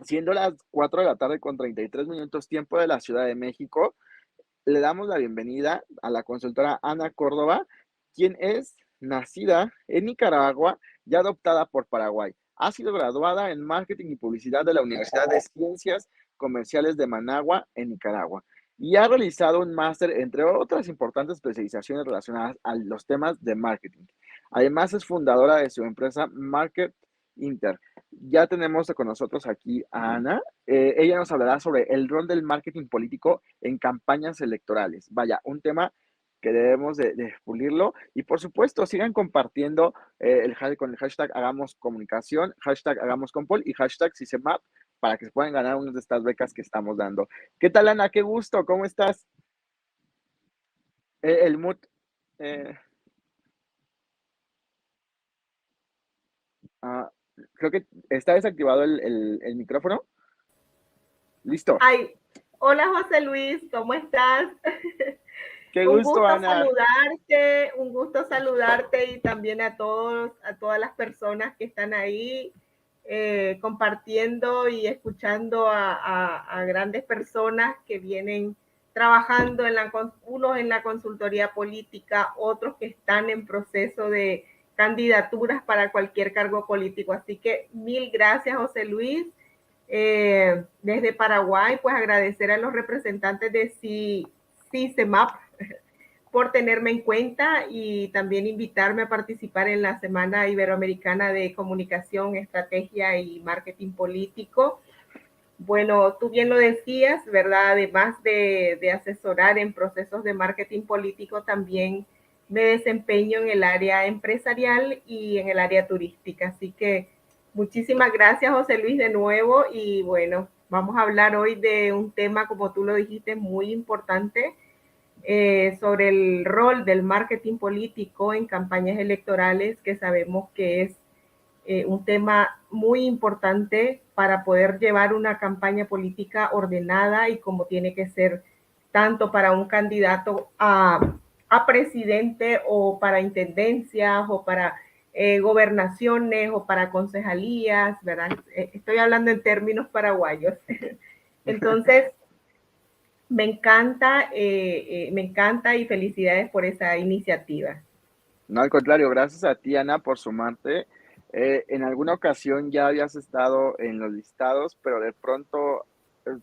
Siendo las 4 de la tarde con 33 minutos tiempo de la Ciudad de México, le damos la bienvenida a la consultora Ana Córdoba, quien es nacida en Nicaragua y adoptada por Paraguay. Ha sido graduada en Marketing y Publicidad de la Universidad de Ciencias Comerciales de Managua, en Nicaragua, y ha realizado un máster, entre otras importantes especializaciones relacionadas a los temas de marketing. Además, es fundadora de su empresa Market Inter. Ya tenemos con nosotros aquí a Ana. Ella nos hablará sobre el rol del marketing político en campañas electorales. Vaya, un tema que debemos de pulirlo. Y por supuesto, sigan compartiendo con el hashtag Hagamos Comunicación, hashtag Hagamos Compol y hashtag CICEMAP para que se puedan ganar una de estas becas que estamos dando. ¿Qué tal, Ana? Qué gusto, ¿cómo estás? El mood. eh, ah, Creo que está desactivado el micrófono. Listo. Ay, hola José Luis, ¿cómo estás? Qué gusto, Ana. Un gusto saludarte y también a todas las personas que están ahí compartiendo y escuchando a grandes personas que vienen trabajando unos en la consultoría política, otros que están en proceso de candidaturas para cualquier cargo político. Así que mil gracias, José Luis. Desde Paraguay, pues agradecer a los representantes de CICEMAP por tenerme en cuenta y también invitarme a participar en la Semana Iberoamericana de Comunicación, Estrategia y Marketing Político. Bueno, tú bien lo decías, ¿verdad? Además de asesorar en procesos de marketing político, también me desempeño en el área empresarial y en el área turística. Así que muchísimas gracias, José Luis, de nuevo. Y bueno, vamos a hablar hoy de un tema, como tú lo dijiste, muy importante, sobre el rol del marketing político en campañas electorales, que sabemos que es un tema muy importante para poder llevar una campaña política ordenada y como tiene que ser tanto para un candidato a presidente o para intendencias o para gobernaciones o para concejalías, ¿verdad? Estoy hablando en términos paraguayos. Entonces, me encanta y felicidades por esa iniciativa. No, al contrario, gracias a ti, Ana, por sumarte. En alguna ocasión ya habías estado en los listados, pero de pronto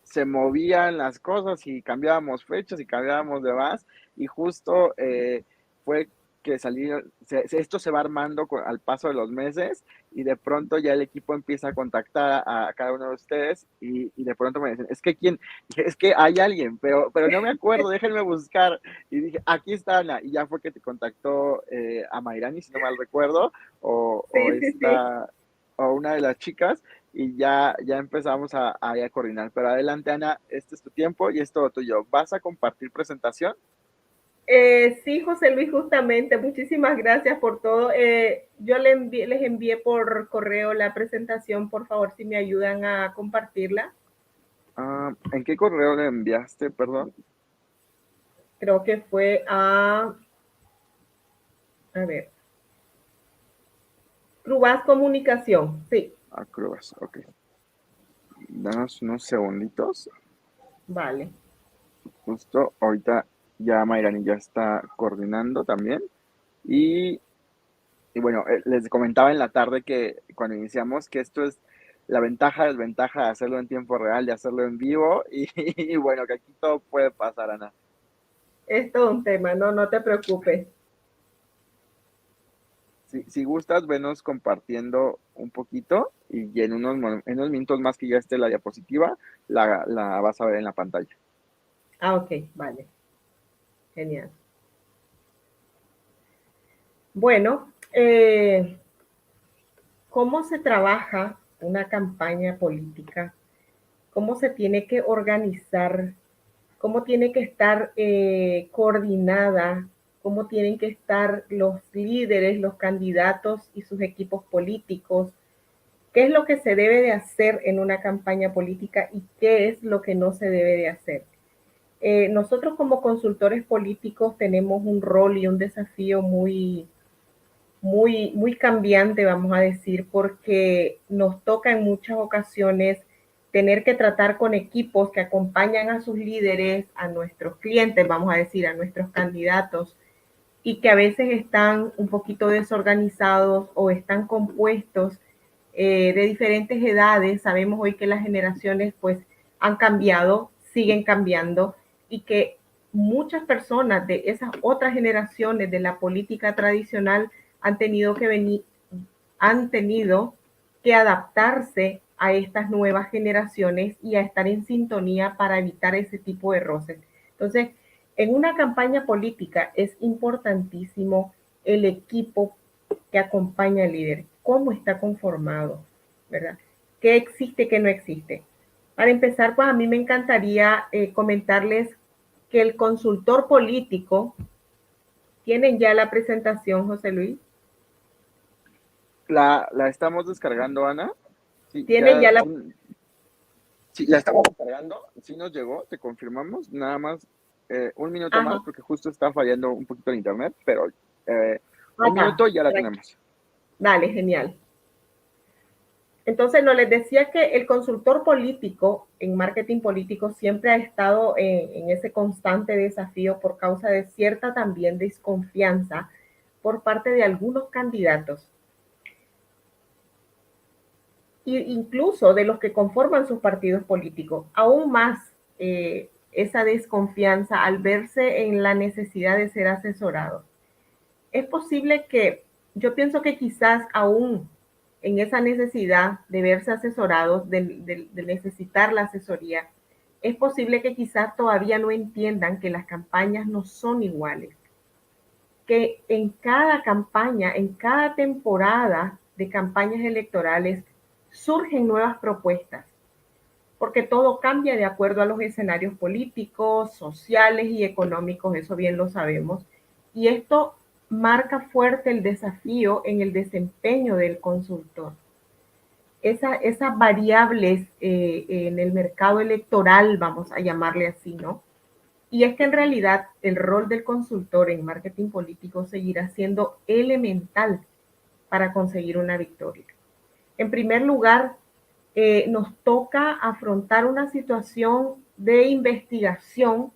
se movían las cosas y cambiábamos fechas y cambiábamos demás. Y justo fue que esto se va armando al paso de los meses y de pronto ya el equipo empieza a contactar a cada uno de ustedes y de pronto me dicen, es que hay alguien, pero no me acuerdo, déjenme buscar. Y dije, aquí está Ana, y ya fue que te contactó a Mayrani, si no mal recuerdo, o Sí, sí, sí. esta, o una de las chicas, y ya empezamos a coordinar. Pero adelante, Ana, este es tu tiempo y es todo tuyo. ¿Vas a compartir presentación? Sí, José Luis, justamente, muchísimas gracias por todo. Yo les envié por correo la presentación, por favor, si me ayudan a compartirla. ¿En qué correo le enviaste, perdón? Creo que fue a ver, Crubás Comunicación, sí, A Cruz, ok. Danos unos segunditos. vale. Justo ahorita ya Mayrani ya está coordinando también. Y Y bueno, les comentaba en la tarde que cuando iniciamos que esto es la ventaja, desventaja de hacerlo en tiempo real, de hacerlo en vivo y bueno, que aquí todo puede pasar, Ana. Es todo un tema, no te preocupes. Si gustas, venos compartiendo un poquito y en en unos minutos más que ya esté la diapositiva, la vas a ver en la pantalla. Ok, vale, genial. Bueno, ¿cómo se trabaja una campaña política? ¿Cómo se tiene que organizar? ¿Cómo tiene que estar coordinada? ¿Cómo tienen que estar los líderes, los candidatos y sus equipos políticos? ¿Qué es lo que se debe de hacer en una campaña política y qué es lo que no se debe de hacer? Nosotros como consultores políticos tenemos un rol y un desafío muy cambiante, vamos a decir, porque nos toca en muchas ocasiones tener que tratar con equipos que acompañan a sus líderes, a nuestros clientes, vamos a decir, a nuestros candidatos, y que a veces están un poquito desorganizados o están compuestos de diferentes edades. Sabemos hoy que las generaciones pues han cambiado, siguen cambiando, y que muchas personas de esas otras generaciones de la política tradicional han tenido que adaptarse a estas nuevas generaciones y a estar en sintonía para evitar ese tipo de roces. Entonces, en una campaña política es importantísimo el equipo que acompaña al líder, cómo está conformado, ¿verdad? ¿Qué existe, qué no existe? Para empezar, pues a mí me encantaría comentarles que el consultor político, ¿tienen ya la presentación, José Luis? La estamos descargando, Ana. Sí, ¿Tienen ya la... sí, la estamos descargando. Sí nos llegó, te confirmamos. Nada más un minuto Ajá. más porque justo está fallando un poquito el internet, pero un Ajá. minuto y ya la tenemos. Dale, genial. Entonces, no les decía que el consultor político en marketing político siempre ha estado en ese constante desafío por causa de cierta también desconfianza por parte de algunos candidatos, e incluso de los que conforman sus partidos políticos. Aún más esa desconfianza al verse en la necesidad de ser asesorado. Es posible que, yo pienso que quizás aún en esa necesidad de verse asesorados, de necesitar la asesoría, es posible que quizás todavía no entiendan que las campañas no son iguales, que en cada campaña, en cada temporada de campañas electorales, surgen nuevas propuestas, porque todo cambia de acuerdo a los escenarios políticos, sociales y económicos, eso bien lo sabemos, y esto marca fuerte el desafío en el desempeño del consultor. Esas variables en el mercado electoral, vamos a llamarle así, ¿no? Y es que en realidad el rol del consultor en marketing político seguirá siendo elemental para conseguir una victoria. En primer lugar, nos toca afrontar una situación de investigación.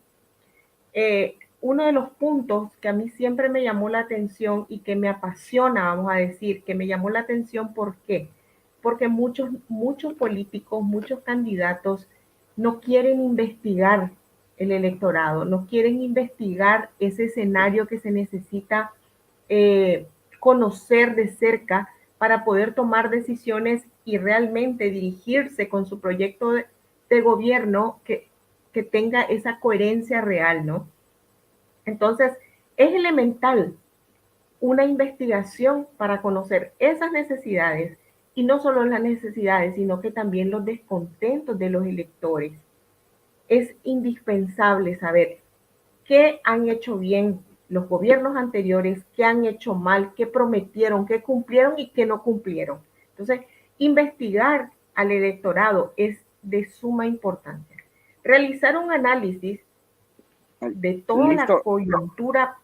Uno de los puntos que a mí siempre me llamó la atención y que me apasiona, vamos a decir, que me llamó la atención, ¿por qué? Porque muchos políticos, muchos candidatos no quieren investigar el electorado, no quieren investigar ese escenario que se necesita eh, conocer de cerca para poder tomar decisiones y realmente dirigirse con su proyecto de gobierno que tenga esa coherencia real, ¿no? Entonces, es elemental una investigación para conocer esas necesidades, y no solo las necesidades, sino que también los descontentos de los electores. Es indispensable saber qué han hecho bien los gobiernos anteriores, qué han hecho mal, qué prometieron, qué cumplieron y qué no cumplieron. Entonces, investigar al electorado es de suma importancia. Realizar un análisis de toda la Listo, coyuntura.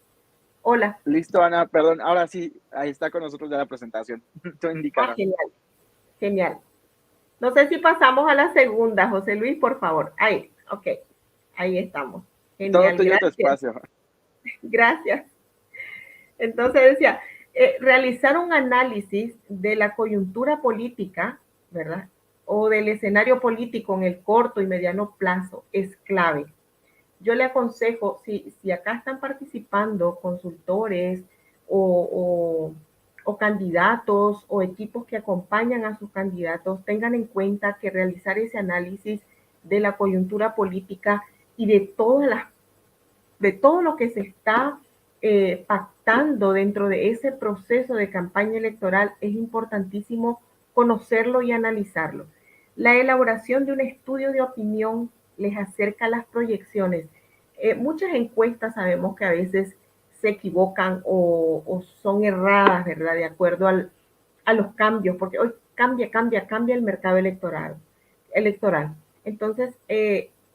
Hola. listo, Ana, perdón. Ahora sí, ahí está con nosotros ya la presentación. Tú indícanos. Genial, genial. No sé si pasamos a la segunda, José Luis, por favor. Ahí, ok, ahí estamos. Todo Genial, tuyo tu gracias, espacio. gracias. Entonces decía, realizar un análisis de la coyuntura política, ¿verdad? O del escenario político en el corto y mediano plazo es clave. Yo le aconsejo, si acá están participando consultores o, o candidatos o equipos que acompañan a sus candidatos, tengan en cuenta que realizar ese análisis de la coyuntura política y de todo lo que se está pactando dentro de ese proceso de campaña electoral es importantísimo conocerlo y analizarlo. La elaboración de un estudio de opinión les acerca las proyecciones. Muchas encuestas sabemos que a veces se equivocan o son erradas, ¿verdad? De acuerdo a los cambios, porque hoy cambia el mercado electoral. Entonces,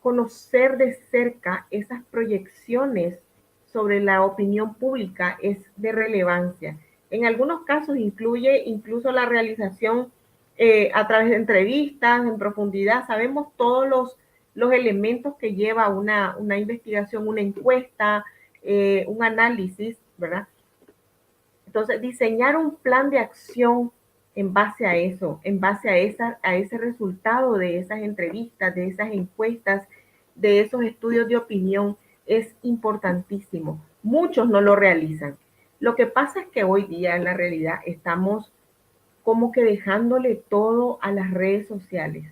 conocer de cerca esas proyecciones sobre la opinión pública es de relevancia. En algunos casos incluye incluso la realización a través de entrevistas en profundidad. Sabemos todos los elementos que lleva una investigación, una encuesta, un análisis, ¿verdad? Entonces, diseñar un plan de acción en base a eso, en base a ese resultado de esas entrevistas, de esas encuestas, de esos estudios de opinión, es importantísimo. Muchos no lo realizan. Lo que pasa es que hoy día en la realidad estamos como que dejándole todo a las redes sociales.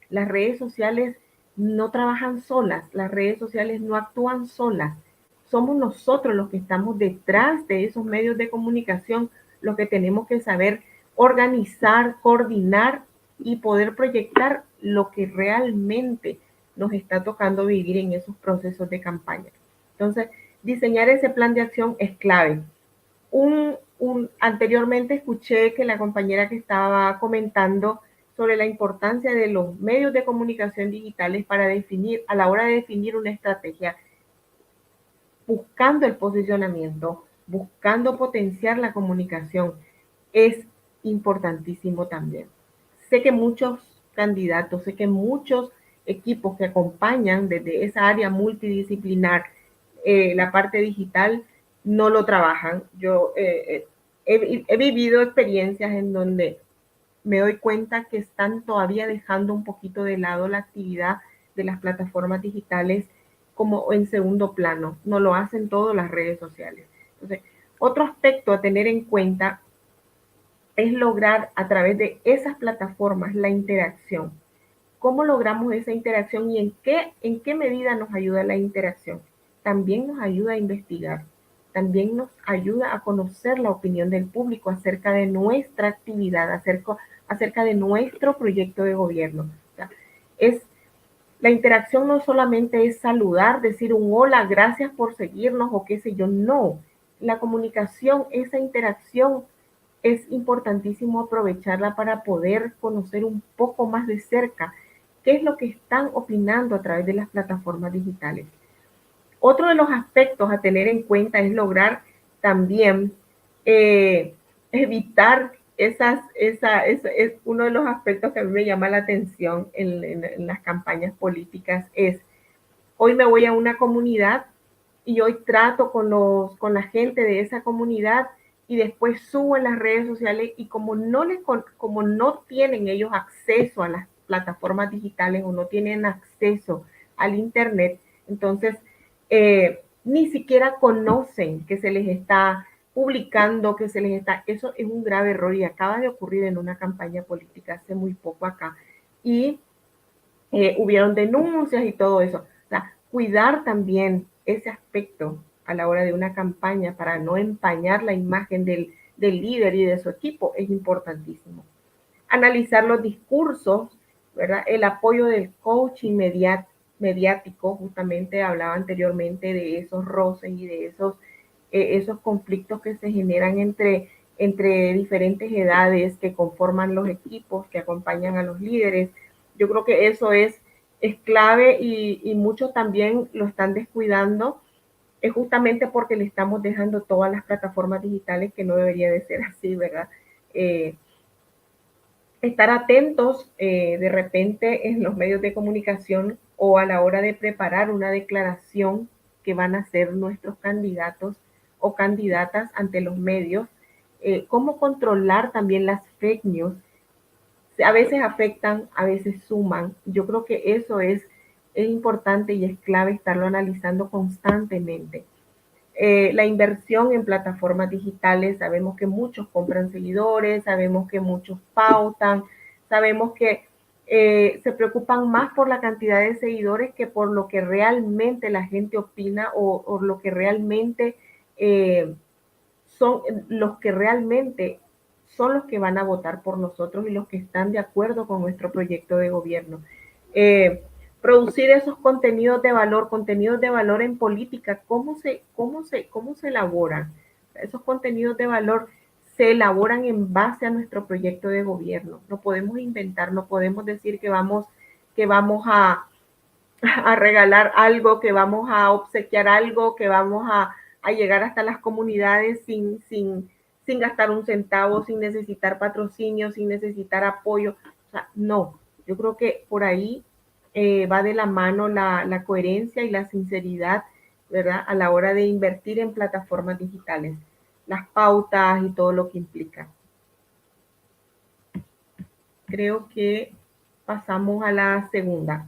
Las redes sociales no trabajan solas, las redes sociales no actúan solas. Somos nosotros los que estamos detrás de esos medios de comunicación, los que tenemos que saber organizar, coordinar y poder proyectar lo que realmente nos está tocando vivir en esos procesos de campaña. Entonces, diseñar ese plan de acción es clave. Anteriormente escuché que la compañera que estaba comentando sobre la importancia de los medios de comunicación digitales para definir, a la hora de definir una estrategia, buscando el posicionamiento, buscando potenciar la comunicación, es importantísimo también. Sé que muchos candidatos, sé que muchos equipos que acompañan desde esa área multidisciplinar la parte digital no lo trabajan. Yo he vivido experiencias en donde me doy cuenta que están todavía dejando un poquito de lado la actividad de las plataformas digitales como en segundo plano. No lo hacen todas las redes sociales. Entonces, otro aspecto a tener en cuenta es lograr a través de esas plataformas la interacción. ¿Cómo logramos esa interacción y en qué medida nos ayuda la interacción? También nos ayuda a investigar, también nos ayuda a conocer la opinión del público acerca de nuestra actividad, acerca de nuestro proyecto de gobierno. O sea, la interacción no solamente es saludar, decir un hola, gracias por seguirnos o qué sé yo, no. La comunicación, esa interacción es importantísimo aprovecharla para poder conocer un poco más de cerca qué es lo que están opinando a través de las plataformas digitales. Otro de los aspectos a tener en cuenta es lograr también evitar es uno de los aspectos que a mí me llama la atención en las campañas políticas es, hoy me voy a una comunidad y hoy trato con la gente de esa comunidad y después subo en las redes sociales y como no tienen ellos acceso a las plataformas digitales o no tienen acceso al internet, entonces ni siquiera conocen que se les está publicando, que se les está, eso es un grave error y acaba de ocurrir en una campaña política hace muy poco acá y hubieron denuncias y todo eso. O sea, cuidar también ese aspecto a la hora de una campaña para no empañar la imagen del líder y de su equipo es importantísimo. Analizar los discursos, ¿verdad? El apoyo del coaching mediático, justamente hablaba anteriormente de esos roces y de esos conflictos que se generan entre diferentes edades que conforman los equipos que acompañan a los líderes. Yo creo que eso es clave y muchos también lo están descuidando, es justamente porque le estamos dejando todas las plataformas digitales que no debería de ser así, ¿verdad? Estar atentos de repente en los medios de comunicación o a la hora de preparar una declaración que van a hacer nuestros candidatos o candidatas ante los medios, cómo controlar también las fake news. A veces afectan, a veces suman. Yo creo que eso es importante y es clave estarlo analizando constantemente. La inversión en plataformas digitales, sabemos que muchos compran seguidores, sabemos que muchos pautan, sabemos que se preocupan más por la cantidad de seguidores que por lo que realmente la gente opina o lo que realmente son los que realmente son los que van a votar por nosotros y los que están de acuerdo con nuestro proyecto de gobierno. Producir esos contenidos de valor en política, ¿cómo se elaboran? Esos contenidos de valor se elaboran en base a nuestro proyecto de gobierno. No podemos inventar, no podemos decir que vamos a regalar algo, que vamos a obsequiar algo, que vamos a llegar hasta las comunidades sin gastar un centavo, sin necesitar patrocinio, sin necesitar apoyo. O sea, no, yo creo que por ahí va de la mano la coherencia y la sinceridad, ¿verdad? A la hora de invertir en plataformas digitales, las pautas y todo lo que implica. Creo que pasamos a la segunda.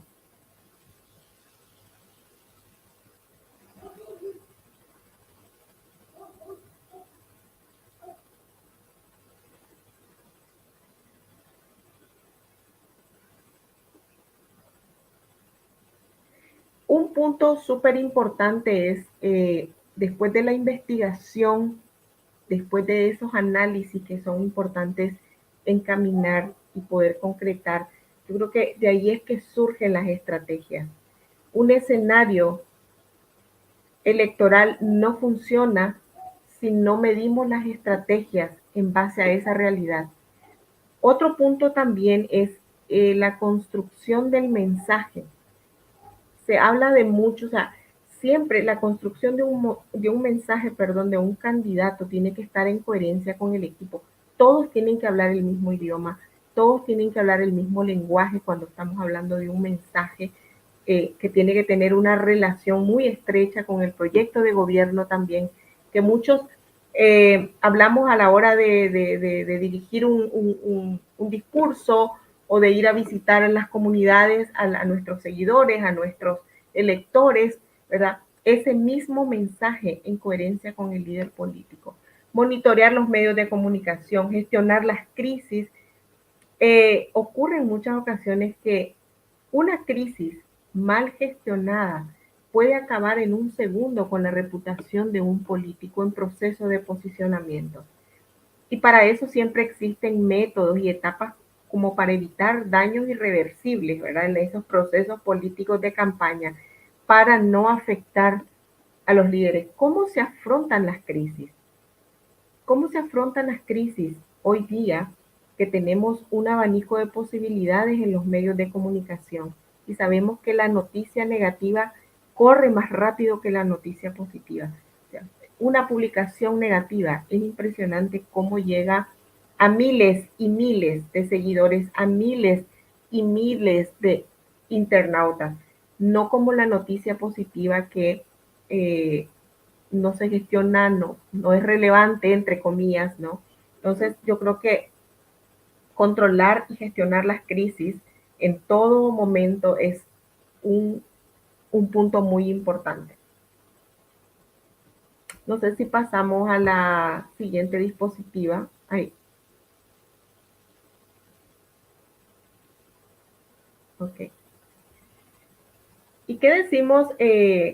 Un punto súper importante es, después de la investigación, después de esos análisis que son importantes encaminar y poder concretar, yo creo que de ahí es que surgen las estrategias. Un escenario electoral no funciona si no medimos las estrategias en base a esa realidad. Otro punto también es la construcción del mensaje. Se habla de mucho, o sea, siempre la construcción de un mensaje, perdón, de un candidato tiene que estar en coherencia con el equipo. Todos tienen que hablar el mismo idioma, todos tienen que hablar el mismo lenguaje cuando estamos hablando de un mensaje que tiene que tener una relación muy estrecha con el proyecto de gobierno también, que muchos hablamos a la hora de dirigir un discurso o de ir a visitar en las comunidades a nuestros seguidores, a nuestros electores, ¿verdad? Ese mismo mensaje en coherencia con el líder político. Monitorear los medios de comunicación, gestionar las crisis. Ocurre en muchas ocasiones que una crisis mal gestionada puede acabar en un segundo con la reputación de un político en proceso de posicionamiento. Y para eso siempre existen métodos y etapas como para evitar daños irreversibles, ¿verdad? En esos procesos políticos de campaña, para no afectar a los líderes. ¿Cómo se afrontan las crisis? ¿Cómo se afrontan las crisis hoy día que tenemos un abanico de posibilidades en los medios de comunicación y sabemos que la noticia negativa corre más rápido que la noticia positiva? O sea, una publicación negativa es impresionante cómo llega a miles y miles de seguidores, a miles y miles de internautas, no como la noticia positiva que no se gestiona, no es relevante, entre comillas, ¿no? Entonces, yo creo que controlar y gestionar las crisis en todo momento es un, un punto muy importante. No sé si pasamos a la siguiente dispositiva. Ahí. Ok. ¿Y qué decimos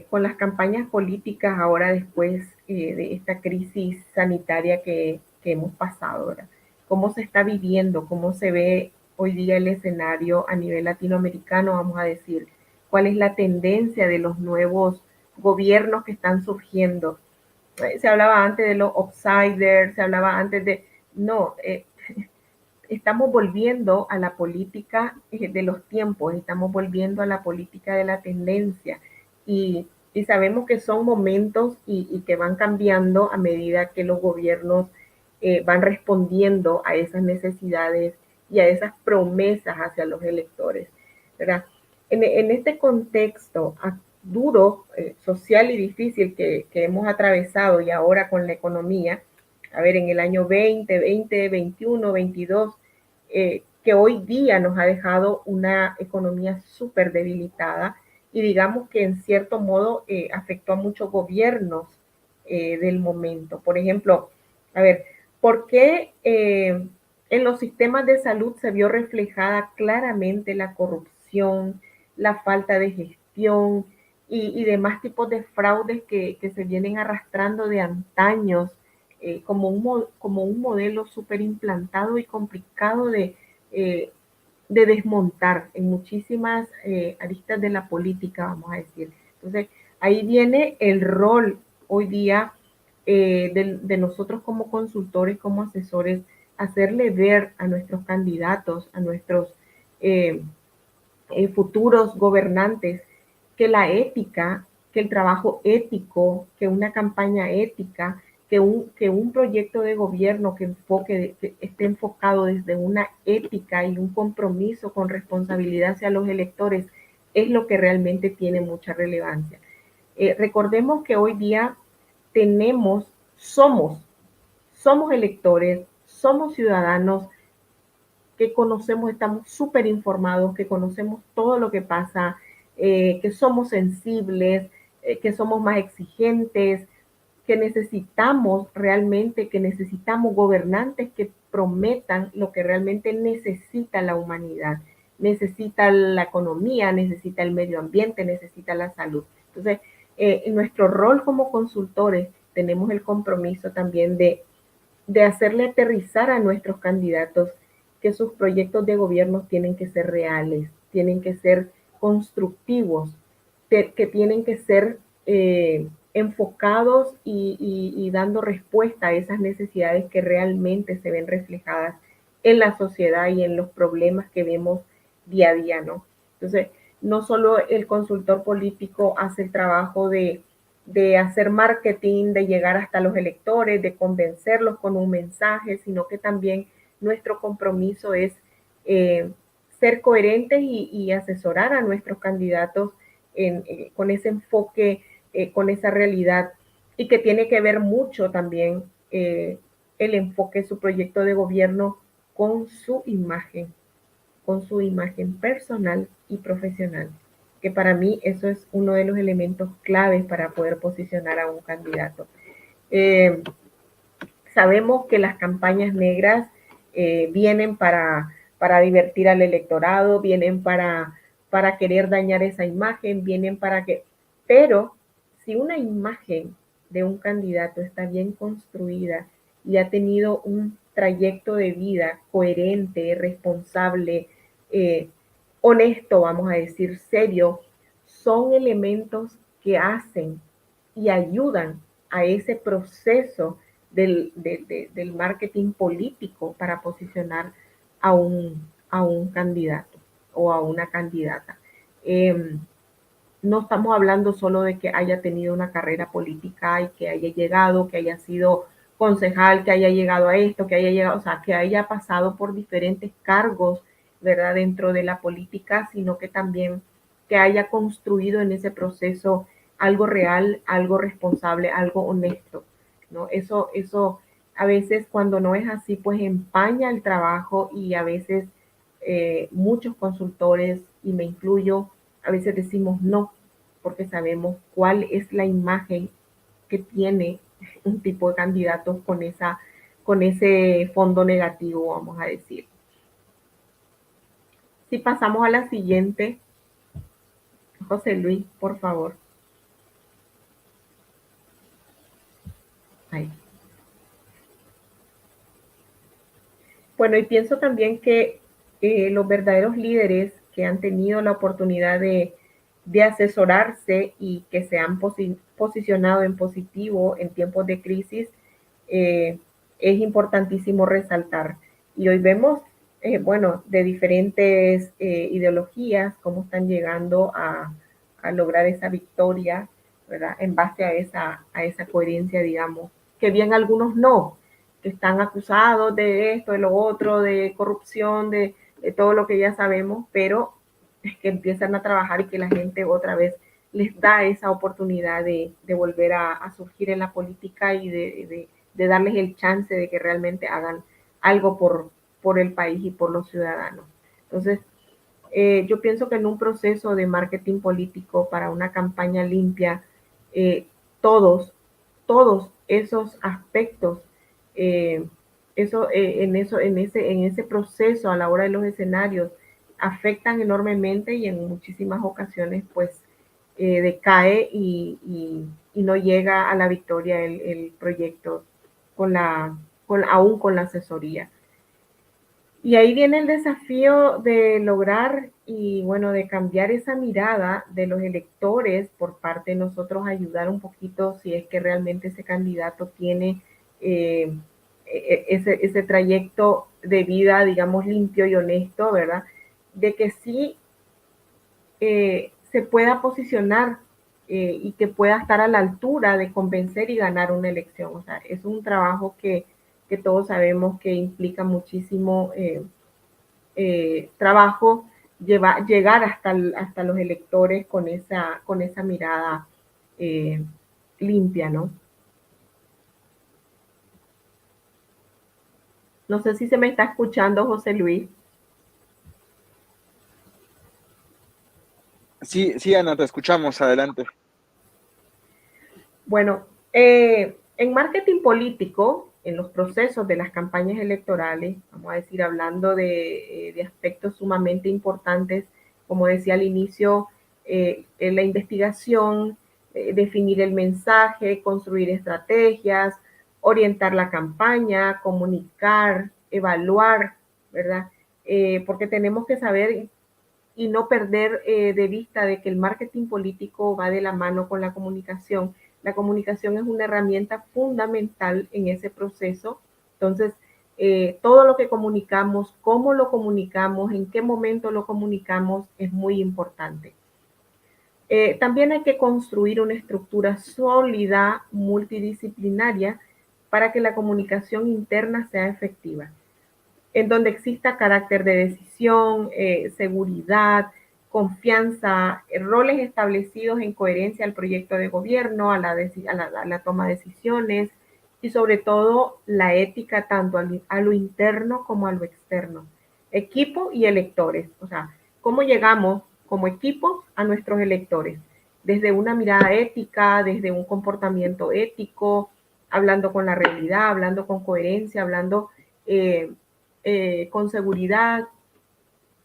con las campañas políticas ahora después de esta crisis sanitaria que hemos pasado? ¿Verdad? ¿Cómo se está viviendo? ¿Cómo se ve hoy día el escenario a nivel latinoamericano? Vamos a decir, ¿cuál es la tendencia de los nuevos gobiernos que están surgiendo? Se hablaba antes de los outsiders, se hablaba antes de... No, estamos volviendo a la política de los tiempos, estamos volviendo a la política de la tendencia y sabemos que son momentos y que van cambiando a medida que los gobiernos van respondiendo a esas necesidades y a esas promesas hacia los electores, ¿verdad? En este contexto duro, social y difícil que hemos atravesado y ahora con la economía, a ver, en el año 2020, 21, 22, que hoy día nos ha dejado una economía súper debilitada y digamos que en cierto modo afectó a muchos gobiernos del momento. Por ejemplo, a ver, ¿por qué en los sistemas de salud se vio reflejada claramente la corrupción, la falta de gestión y demás tipos de fraudes que se vienen arrastrando de antaños? Como un modelo súper implantado y complicado de desmontar en muchísimas aristas de la política, vamos a decir. Entonces, ahí viene el rol hoy día de nosotros como consultores, como asesores, hacerle ver a nuestros candidatos, a nuestros futuros gobernantes, que la ética, que el trabajo ético, que una campaña ética que un proyecto de gobierno que esté enfocado desde una ética y un compromiso con responsabilidad hacia los electores es lo que realmente tiene mucha relevancia. Recordemos que hoy día somos electores, somos ciudadanos que conocemos, estamos súper informados, que conocemos todo lo que pasa, que somos sensibles, que somos más exigentes, que necesitamos realmente, que necesitamos gobernantes que prometan lo que realmente necesita la humanidad. Necesita la economía, necesita el medio ambiente, necesita la salud. Entonces, en nuestro rol como consultores tenemos el compromiso también de hacerle aterrizar a nuestros candidatos que sus proyectos de gobierno tienen que ser reales, tienen que ser constructivos, que tienen que ser enfocados y dando respuesta a esas necesidades que realmente se ven reflejadas en la sociedad y en los problemas que vemos día a día, ¿no? Entonces, no solo el consultor político hace el trabajo de hacer marketing, de llegar hasta los electores, de convencerlos con un mensaje, sino que también nuestro compromiso es ser coherentes y asesorar a nuestros candidatos con ese enfoque, con esa realidad, y que tiene que ver mucho también el enfoque de su proyecto de gobierno con su imagen personal y profesional, que para mí eso es uno de los elementos claves para poder posicionar a un candidato. Eh, Sabemos que las campañas negras vienen para divertir al electorado, vienen para querer dañar esa imagen, vienen para que... Pero si una imagen de un candidato está bien construida y ha tenido un trayecto de vida coherente, responsable, honesto, vamos a decir, serio, son elementos que hacen y ayudan a ese proceso del marketing político para posicionar a un candidato o a una candidata. No estamos hablando solo de que haya tenido una carrera política y que haya llegado, que haya sido concejal, que haya llegado a esto, que haya llegado, o sea, que haya pasado por diferentes cargos, ¿verdad?, dentro de la política, sino que también que haya construido en ese proceso algo real, algo responsable, algo honesto, ¿no? Eso a veces cuando no es así, pues empaña el trabajo y a veces muchos consultores, y me incluyo, a veces decimos no, porque sabemos cuál es la imagen que tiene un tipo de candidato con ese fondo negativo, vamos a decir. Si pasamos a la siguiente, José Luis, por favor. Ahí. Bueno, y pienso también que los verdaderos líderes que han tenido la oportunidad de asesorarse y que se han posicionado en positivo en tiempos de crisis, es importantísimo resaltar. Y hoy vemos, bueno, de diferentes ideologías, cómo están llegando a lograr esa victoria, ¿verdad? En base a esa coherencia, digamos, que bien algunos no, que están acusados de esto, de lo otro, de corrupción, de todo lo que ya sabemos, pero que empiezan a trabajar y que la gente otra vez les da esa oportunidad de volver a surgir en la política y de darles el chance de que realmente hagan algo por el país y por los ciudadanos. Entonces, yo pienso que en un proceso de marketing político para una campaña limpia, eh, todos, todos esos aspectos, en ese proceso a la hora de los escenarios, afectan enormemente y en muchísimas ocasiones pues decae y no llega a la victoria el proyecto aún con la asesoría. Y ahí viene el desafío de lograr y bueno, de cambiar esa mirada de los electores por parte de nosotros, ayudar un poquito si es que realmente ese candidato tiene ese trayecto de vida, digamos, limpio y honesto, ¿verdad? De que sí se pueda posicionar y que pueda estar a la altura de convencer y ganar una elección. O sea, es un trabajo que todos sabemos que implica muchísimo trabajo llegar hasta los electores con esa mirada limpia, ¿no? No sé si se me está escuchando, José Luis. Sí, sí, Ana, te escuchamos, adelante. Bueno, en marketing político, en los procesos de las campañas electorales, vamos a decir, hablando de aspectos sumamente importantes, como decía al inicio, en la investigación, definir el mensaje, construir estrategias, orientar la campaña, comunicar, evaluar, ¿verdad? Porque tenemos que saber y no perder de vista de que el marketing político va de la mano con la comunicación. La comunicación es una herramienta fundamental en ese proceso. Entonces, todo lo que comunicamos, cómo lo comunicamos, en qué momento lo comunicamos, es muy importante. También hay que construir una estructura sólida, multidisciplinaria, para que la comunicación interna sea efectiva en donde exista carácter de decisión, seguridad, confianza, roles establecidos en coherencia al proyecto de gobierno, a la toma de decisiones y sobre todo la ética tanto a lo interno como a lo externo. Equipo y electores, o sea, cómo llegamos como equipo a nuestros electores, desde una mirada ética, desde un comportamiento ético, hablando con la realidad, hablando con coherencia, hablando con seguridad,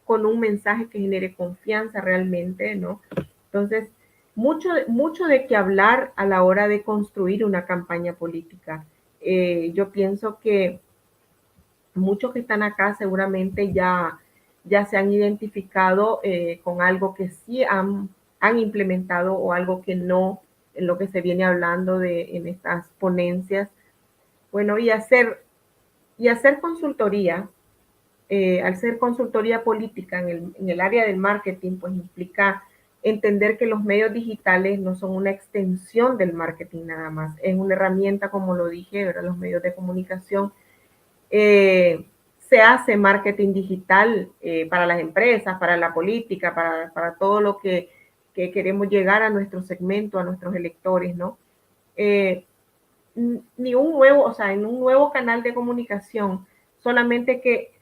con un mensaje que genere confianza realmente, ¿no? Entonces, mucho de qué hablar a la hora de construir una campaña política. Yo pienso que muchos que están acá seguramente ya se han identificado con algo que sí han implementado o algo que no, en lo que se viene hablando en estas ponencias. Bueno, y hacer consultoría al ser consultoría política en el área del marketing, pues implica entender que los medios digitales no son una extensión del marketing nada más, es una herramienta, como lo dije, ¿verdad? Los medios de comunicación. Se hace marketing digital para las empresas, para la política, para todo lo que queremos llegar a nuestro segmento, a nuestros electores, ¿no? Ni un nuevo, o sea, en un nuevo canal de comunicación, solamente que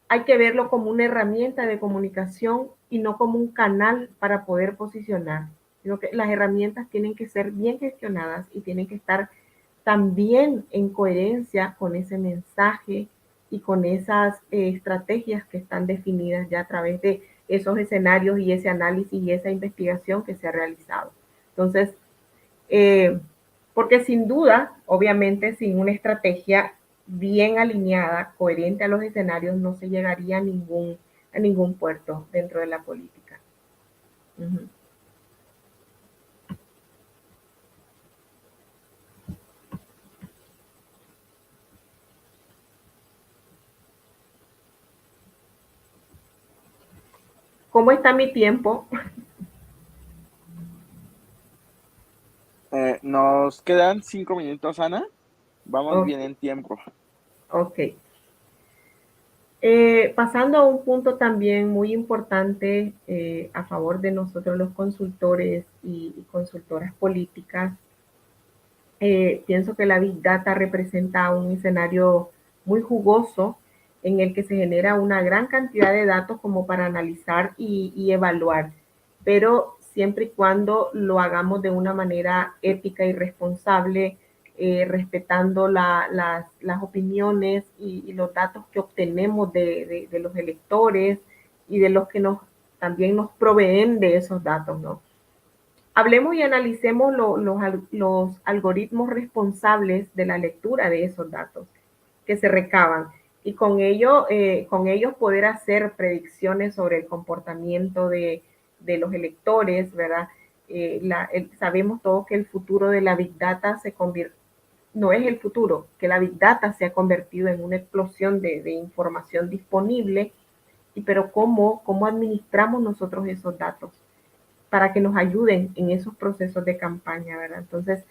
hay que verlo como una herramienta de comunicación y no como un canal para poder posicionar, sino que las herramientas tienen que ser bien gestionadas y tienen que estar también en coherencia con ese mensaje y con esas estrategias que están definidas ya a través de esos escenarios y ese análisis y esa investigación que se ha realizado. Entonces, porque sin duda, obviamente, sin una estrategia bien alineada, coherente a los escenarios, no se llegaría a ningún puerto dentro de la política. Uh-huh. ¿Cómo está mi tiempo? Nos quedan 5 minutos, Ana. Vamos Ok. bien en tiempo. Okay. Pasando a un punto también muy importante a favor de nosotros los consultores y consultoras políticas, pienso que la Big Data representa un escenario muy jugoso en el que se genera una gran cantidad de datos como para analizar y evaluar, pero siempre y cuando lo hagamos de una manera ética y responsable, respetando las opiniones y los datos que obtenemos de los electores y de los que también nos proveen de esos datos, ¿no? Hablemos y analicemos los algoritmos responsables de la lectura de esos datos que se recaban y con ellos poder hacer predicciones sobre el comportamiento de los electores, ¿verdad? Sabemos todos que el futuro de la Big Data no es el futuro, que la Big Data se ha convertido en una explosión de información disponible, pero ¿cómo administramos nosotros esos datos? para que nos ayuden en esos procesos de campaña, ¿verdad? Entonces,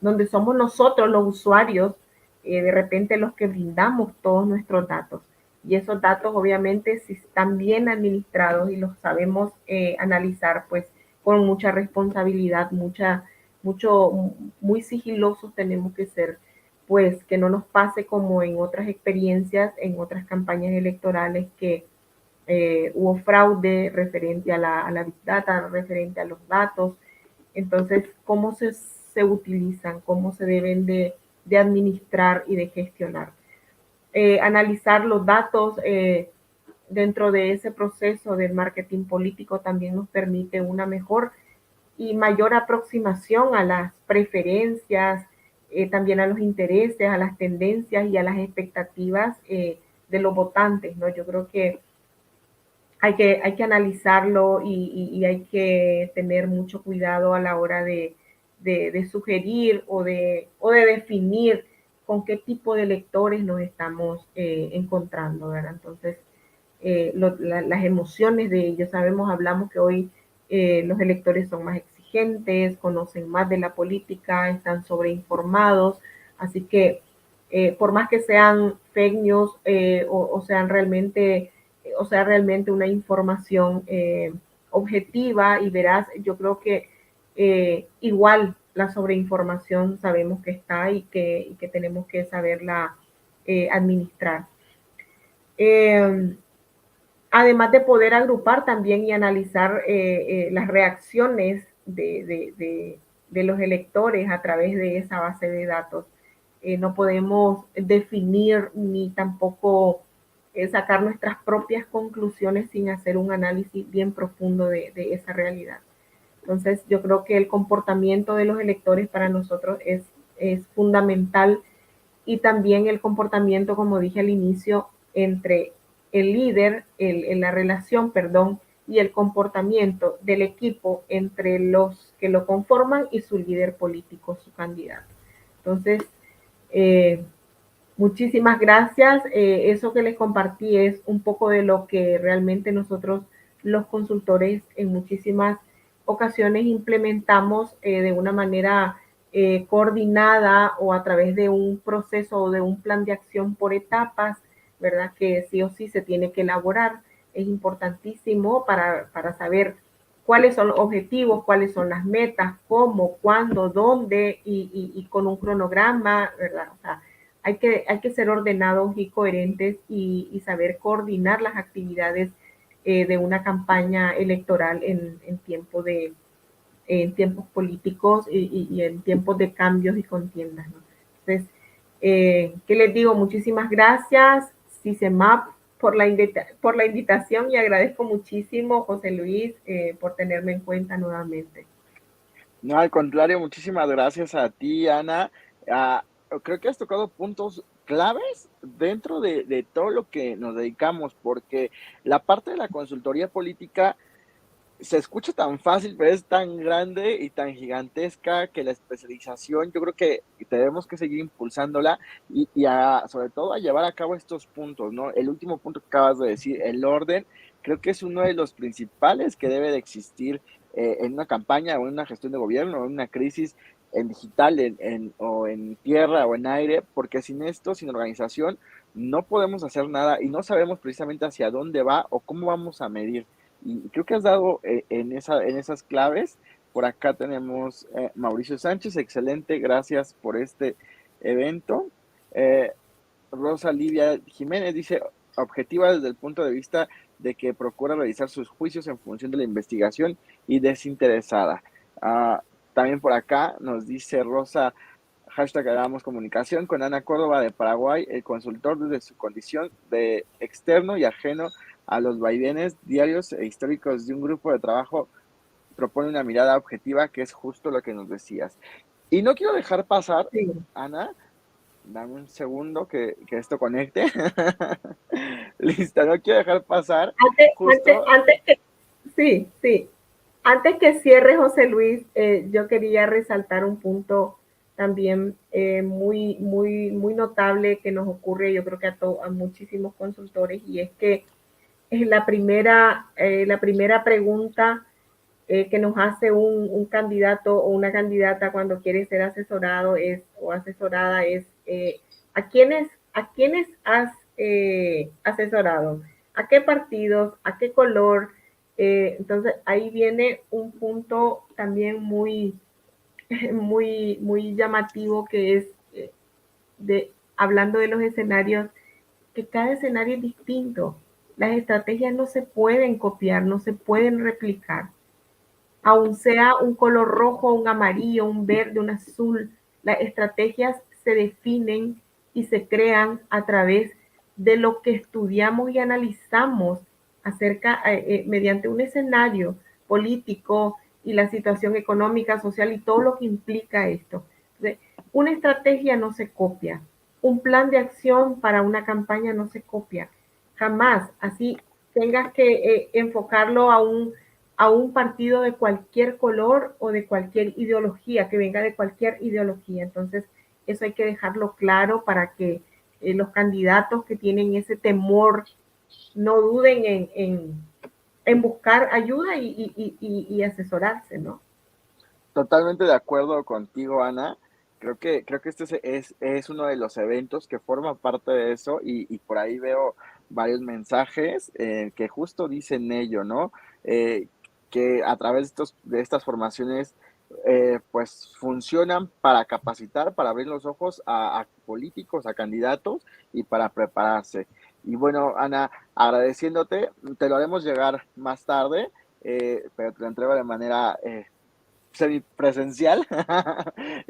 donde somos nosotros los usuarios, de repente los que brindamos todos nuestros datos. Y esos datos, obviamente, si están bien administrados y los sabemos analizar, pues con mucha responsabilidad, muy sigilosos tenemos que ser, pues que no nos pase como en otras experiencias, en otras campañas electorales, que hubo fraude referente a la Big Data, referente a los datos. Entonces, ¿cómo se utilizan? ¿Cómo se deben de administrar y de gestionar? Analizar los datos dentro de ese proceso del marketing político también nos permite una mejor y mayor aproximación a las preferencias, también a los intereses, a las tendencias y a las expectativas de los votantes, ¿no? Yo creo que hay que analizarlo y hay que tener mucho cuidado a la hora de sugerir o de definir con qué tipo de lectores nos estamos encontrando, ¿verdad? Entonces, las emociones de ellos, sabemos, hablamos que hoy los electores son más exigentes, conocen más de la política, están sobreinformados, así que por más que sean fake news o sean realmente, o sea realmente una información objetiva y veraz, yo creo que igual la sobreinformación sabemos que está y que tenemos que saberla administrar. Además de poder agrupar también y analizar las reacciones de los electores a través de esa base de datos. No podemos definir ni tampoco sacar nuestras propias conclusiones sin hacer un análisis bien profundo de esa realidad. Entonces, yo creo que el comportamiento de los electores para nosotros es fundamental, y también el comportamiento, como dije al inicio, entre el líder, la relación, perdón, y el comportamiento del equipo entre los que lo conforman y su líder político, su candidato. Entonces, eh, muchísimas gracias. Eso que les compartí es un poco de lo que realmente nosotros, los consultores, en muchísimas ocasiones implementamos de una manera coordinada o a través de un proceso o de un plan de acción por etapas, ¿verdad? Que sí o sí se tiene que elaborar. Es importantísimo para saber cuáles son los objetivos, cuáles son las metas, cómo, cuándo, dónde y con un cronograma, ¿verdad? O sea, hay que ser ordenados y coherentes y saber coordinar las actividades de una campaña electoral en tiempos políticos y en tiempos de cambios y contiendas, ¿no? Entonces, ¿qué les digo? Muchísimas gracias, CICEMAP, por la invitación, y agradezco muchísimo, José Luis, por tenerme en cuenta nuevamente. No, al contrario, muchísimas gracias a ti, Ana. Ah, creo que has tocado puntos claves dentro de todo lo que nos dedicamos, porque la parte de la consultoría política se escucha tan fácil, pero es tan grande y tan gigantesca que la especialización, yo creo que tenemos que seguir impulsándola sobre todo a llevar a cabo estos puntos, ¿no? El último punto que acabas de decir, el orden, creo que es uno de los principales que debe de existir en una campaña o en una gestión de gobierno o en una crisis en digital, o en tierra o en aire, porque sin esto, sin organización, no podemos hacer nada y no sabemos precisamente hacia dónde va o cómo vamos a medir. Y creo que has dado en esas claves. Por acá tenemos Mauricio Sánchez, excelente, gracias por este evento. Eh, Rosa Livia Jiménez dice, objetiva desde el punto de vista de que procura realizar sus juicios en función de la investigación y desinteresada. También por acá nos dice Rosa, hashtag hagamos comunicación con Ana Córdoba de Paraguay, el consultor desde su condición de externo y ajeno a los vaivenes diarios e históricos de un grupo de trabajo, propone una mirada objetiva, que es justo lo que nos decías. Y no quiero dejar pasar, Sí. Ana, dame un segundo que esto conecte. Listo, no quiero dejar pasar justo. Sí, sí. Antes que cierre, José Luis, yo quería resaltar un punto también muy notable que nos ocurre, yo creo que a muchísimos consultores, y es que es la primera pregunta que nos hace un candidato o una candidata cuando quiere ser asesorado o asesorada es ¿a quiénes has asesorado? ¿A qué partidos? ¿A qué color? Entonces ahí viene un punto también muy, muy llamativo que es hablando de los escenarios, que cada escenario es distinto. Las estrategias no se pueden copiar, no se pueden replicar. Aun sea un color rojo, un amarillo, un verde, un azul, las estrategias se definen y se crean a través de lo que estudiamos y analizamos mediante un escenario político y la situación económica, social y todo lo que implica esto. Entonces, una estrategia no se copia, un plan de acción para una campaña no se copia, jamás. Así tengas que enfocarlo a un partido de cualquier color o de cualquier ideología, que venga de cualquier ideología. Entonces, eso hay que dejarlo claro para que los candidatos que tienen ese temor no duden en buscar ayuda y asesorarse, ¿no? Totalmente de acuerdo contigo, Ana. Creo que este es uno de los eventos que forma parte de eso y por ahí veo varios mensajes que justo dicen ello, ¿no? Eh, que a través de estas formaciones, pues funcionan para capacitar, para abrir los ojos a políticos, a candidatos y para prepararse. Y bueno, Ana, agradeciéndote, te lo haremos llegar más tarde, pero te lo entrego de manera semipresencial.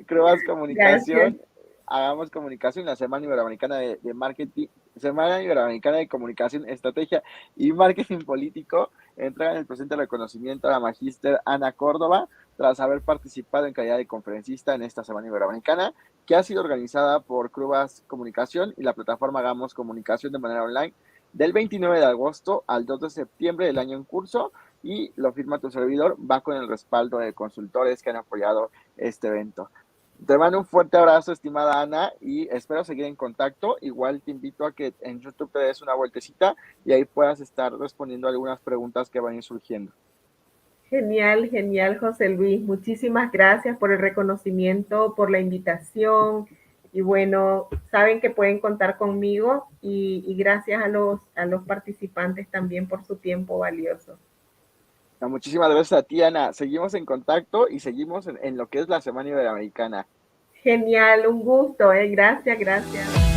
Creo más Gracias. comunicación, hagamos comunicación, la Semana Iberoamericana de Marketing, Semana Iberoamericana de Comunicación, Estrategia y Marketing Político, entregan el presente reconocimiento a la magíster Ana Córdoba, tras haber participado en calidad de conferencista en esta Semana Iberoamericana, que ha sido organizada por Crubas Comunicación y la plataforma Hagamos Comunicación de manera online del 29 de agosto al 2 de septiembre del año en curso, y lo firma tu servidor, va con el respaldo de consultores que han apoyado este evento. Te mando un fuerte abrazo, estimada Ana, y espero seguir en contacto. Igual te invito a que en YouTube te des una vueltecita y ahí puedas estar respondiendo algunas preguntas que van a ir surgiendo. Genial, genial, José Luis. Muchísimas gracias por el reconocimiento, por la invitación. Y bueno, saben que pueden contar conmigo y gracias a los participantes también por su tiempo valioso. No, muchísimas gracias a ti, Ana. Seguimos en contacto y seguimos en lo que es la Semana Iberoamericana. Genial, un gusto, Gracias, gracias.